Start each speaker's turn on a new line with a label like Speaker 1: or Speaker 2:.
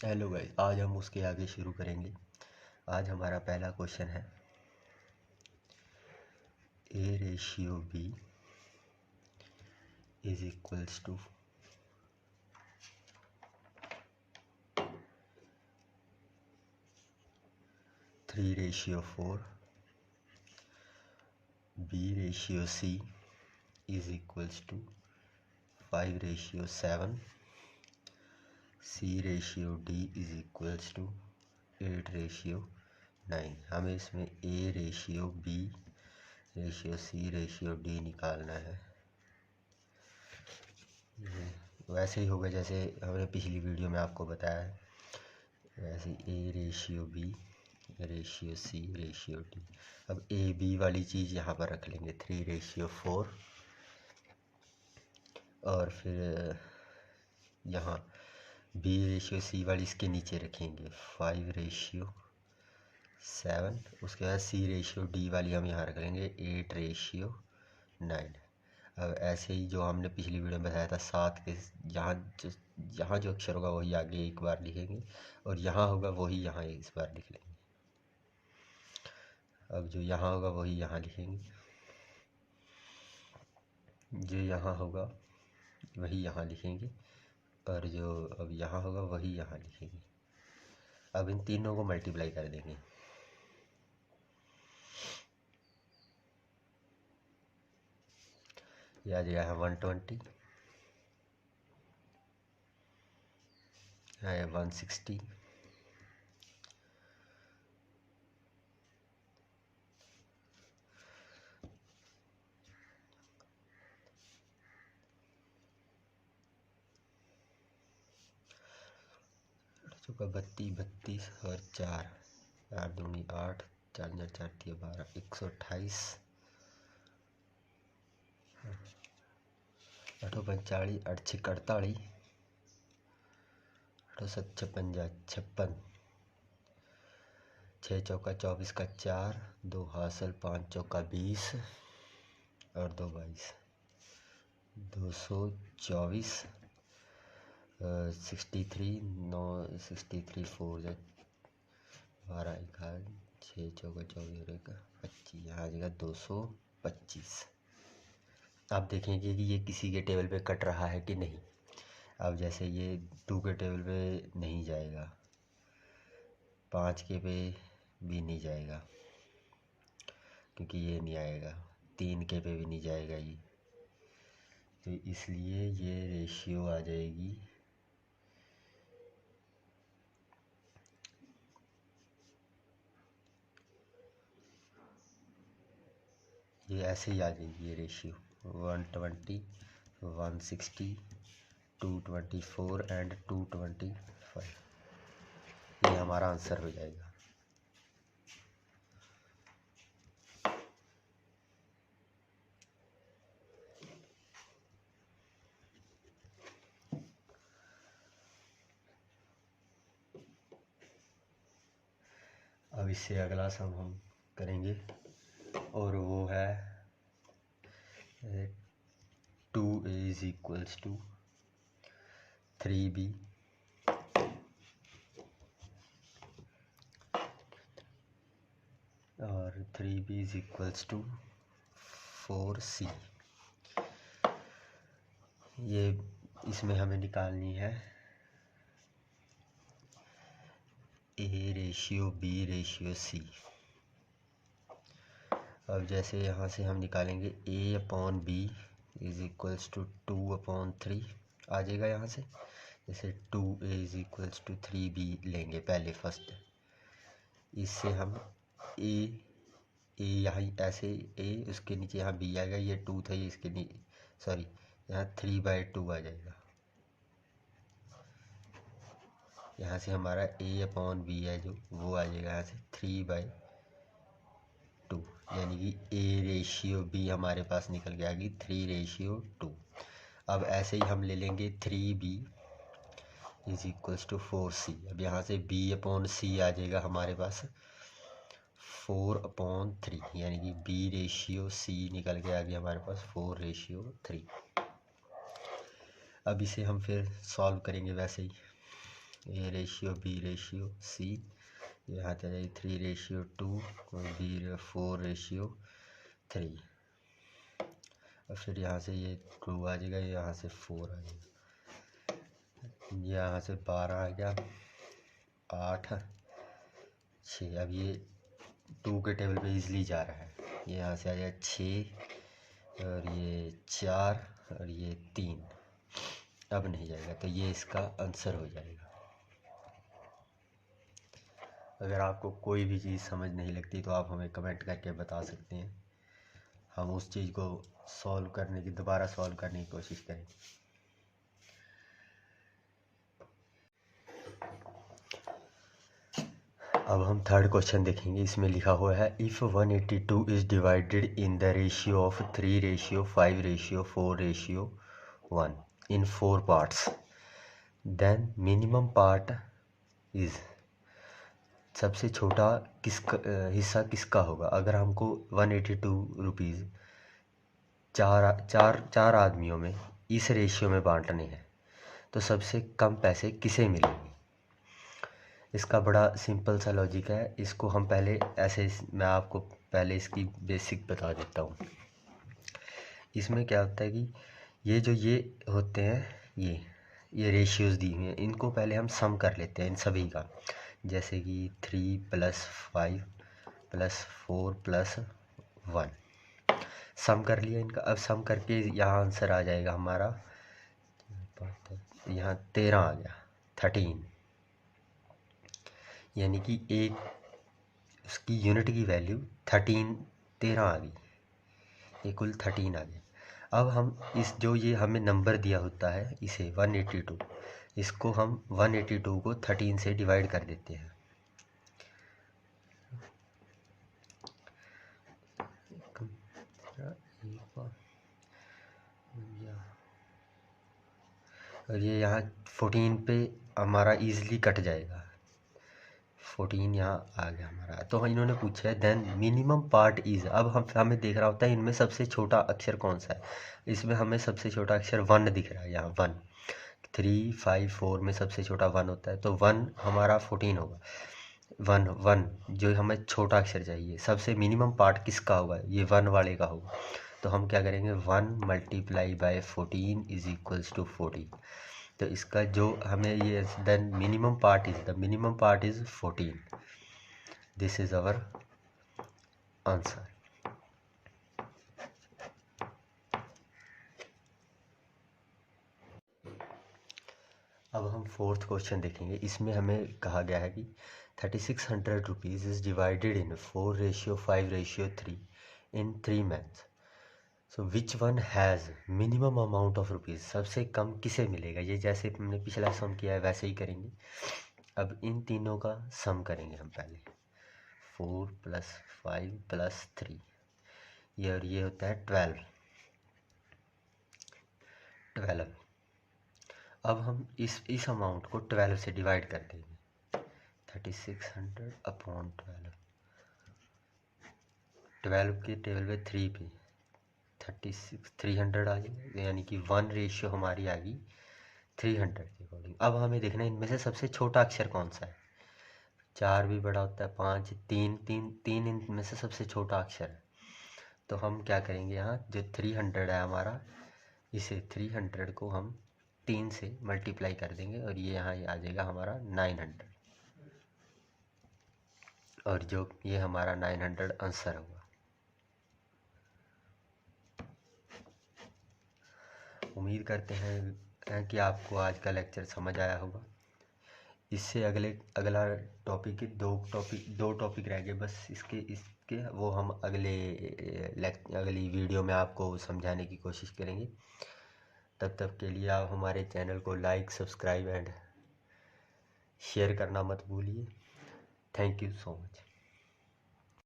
Speaker 1: Hello guys, आज हम उसके आगे शुरू करेंगे। आज हमारा पहला क्वेश्चन है a/b is equals to 3/4, b/c is equals to 5/7, c/d is equals to 8/9। हमें इसमें a/b/c/d निकालना है। वैसे ही होगा जैसे हमने पिछली वीडियो में आपको बताया है, वैसे a/b/c/d। अब a/b वाली चीज़ यहाँ पर रख लेंगे 3/4, और फिर यहाँ b/c वाली इसके नीचे रखेंगे 5/7। उसके बाद c/d वाली हम यहाँ रख लेंगे 8/9। अब ऐसे ही जो हमने पिछली वीडियो में बताया था 7 के यहाँ जो अक्षर होगा वही आगे एक बार लिखेंगे, और यहाँ होगा वही यहाँ इस बार लिख लेंगे। अब जो यहाँ होगा वही यहाँ लिखेंगे, जो यहाँ होगा वही यहाँ लिखेंगे, और जो अब यहाँ होगा वही यहाँ लिखेंगे। अब इन तीनों को मल्टीप्लाई कर देंगे। ये आ जाएगा 120, है 160, चौका 32 और 4 दूनी 8, 4 4 12, 128, 8 45, 8 6 48, 8 7 56, 56, 6 चौका 24 का 4, 2 हासिल, 5 चौका 20 और 2 22, 224, 63, 9 63 4 12 11, 6 चौका 24 और 25, यहाँ आ जाएगा 225। आप देखेंगे कि ये किसी के टेबल पे कट रहा है कि नहीं। अब जैसे ये 2 के टेबल पे नहीं जाएगा, 5 के पे भी नहीं जाएगा क्योंकि ये नहीं आएगा, 3 के पे भी नहीं जाएगा ये, तो इसलिए ये रेशियो आ जाएगी ये ऐसे ही आ जाएगी। ये रेशियो 120, 160, 224 एंड 225, ये हमारा आंसर हो जाएगा। अब इससे अगला सम हम करेंगे, और वो है 2a is equals to 3b और 3b is equals to 4c। ये इसमें हमें निकालनी है a/b/c। अब जैसे यहाँ से हम निकालेंगे a/b इज इक्वल्स टू 2/3 आ जाएगा यहाँ से। जैसे 2a is equals to 3b लेंगे पहले फर्स्ट, इससे हम a यहाँ ऐसे a, उसके नीचे यहाँ b आएगा, ये 2 था, ये इसके नीचे सॉरी यहाँ 3/2 आ जाएगा। यहाँ से हमारा a/b है जो वो आ जाएगा यहाँ से 3/2, यानी कि a/b हमारे पास निकल के आ गई 3/2। अब ऐसे ही हम ले लेंगे 3b is equals to 4c। अब यहाँ से b/c आ जाएगा हमारे पास 4/3, यानी कि b/c निकल के आ गया हमारे पास 4/3। अब इसे हम फिर सॉल्व करेंगे वैसे ही। A/B/C, यहाँ चला जाएगी 3/2 और B/4/3, और फिर यहाँ से ये 2 आ जाएगा, यहाँ से 4 आ जाएगा, यहाँ से 12 आ गया, 8 6। अब ये 2 के टेबल पे इजली जा रहा है, ये यहाँ से आ जाएगा 6 और ये 4 और ये 3, अब नहीं जाएगा, तो ये इसका आंसर हो जाएगा। अगर आपको कोई भी चीज़ समझ नहीं लगती तो आप हमें कमेंट करके बता सकते हैं, हम उस चीज़ को दोबारा सॉल्व करने की कोशिश करेंगे। अब हम थर्ड क्वेश्चन देखेंगे। इसमें लिखा हुआ है if 182 is divided in the ratio of 3/5/4/1 in 4 parts, then minimum part is, सबसे छोटा हिस्सा किसका होगा। अगर हमको 182 रुपीज़ चार आदमियों में इस रेशियो में बांटने हैं तो सबसे कम पैसे किसे मिलेंगे। इसका बड़ा सिंपल सा लॉजिक है। इसको हम पहले मैं आपको पहले इसकी बेसिक बता देता हूँ। इसमें क्या होता है कि ये होते हैं, ये रेशियोज़ दी हुई हैं, इनको पहले हम सम कर लेते हैं इन सभी का। जैसे कि 3 + 5 + 4 + 1 सम कर लिया इनका। अब सम करके यहाँ आंसर आ जाएगा हमारा, यहाँ 13 आ गया, 13, यानी कि एक उसकी यूनिट की वैल्यू 13 आ गई, ये कुल 13 आ गया। अब हम ये हमें नंबर दिया होता है इसे 182, इसको हम 182 को 13 से डिवाइड कर देते हैं। और ये यहाँ 14 पे हमारा इजीली कट जाएगा, 14 यहाँ आ गया हमारा। तो इन्होंने पूछा है देन मिनिमम पार्ट इज़। अब हमें देख रहा होता है इनमें सबसे छोटा अक्षर कौन सा है। इसमें हमें सबसे छोटा अक्षर 1 दिख रहा है, यहाँ 1। 3 5 4 में सबसे छोटा 1 होता है, तो 1 हमारा 14 होगा। 1 जो हमें छोटा अक्षर चाहिए, सबसे मिनिमम पार्ट किसका होगा, ये 1 वाले का होगा। तो हम क्या करेंगे, 1 × 14 = 14। तो इसका जो हमें ये then minimum part is 14। This is our answer. अब हम फोर्थ क्वेश्चन देखेंगे। इसमें हमें कहा गया है कि 3600 rupees is divided in 4/5/3 in 3 months. So which one has minimum amount of rupees. सबसे कम किसे मिलेगा। ये जैसे हमने पिछला सम किया है वैसे ही करेंगे। अब इन तीनों का सम करेंगे हम पहले, 4 + 5 + 3, ये और ये होता है 12। अब हम इस अमाउंट को 12 से डिवाइड कर देंगे। 3600 अपॉन 12 के टेबल पे 3 पे 300 आ जाएगा, यानी कि 1 हमारी आ गई 300 के अकॉर्डिंग। अब हमें देखना है इनमें से सबसे छोटा अक्षर कौन सा है। 4 भी बड़ा होता है, 5, 3 इनमें से सबसे छोटा अक्षर है। तो हम क्या करेंगे, यहाँ जो 300 है हमारा, इसे 300 को हम 3 से मल्टीप्लाई कर देंगे और ये यहाँ आ जाएगा हमारा 900, और जो ये हमारा 900 आंसर होगा। उम्मीद करते हैं कि आपको आज का लेक्चर समझ आया होगा। इससे अगला टॉपिक दो टॉपिक रह गए बस इसके वो हम अगली वीडियो में आपको समझाने की कोशिश करेंगे। तब तक के लिए आप हमारे चैनल को लाइक, सब्सक्राइब एंड शेयर करना मत भूलिए। Thank you so much.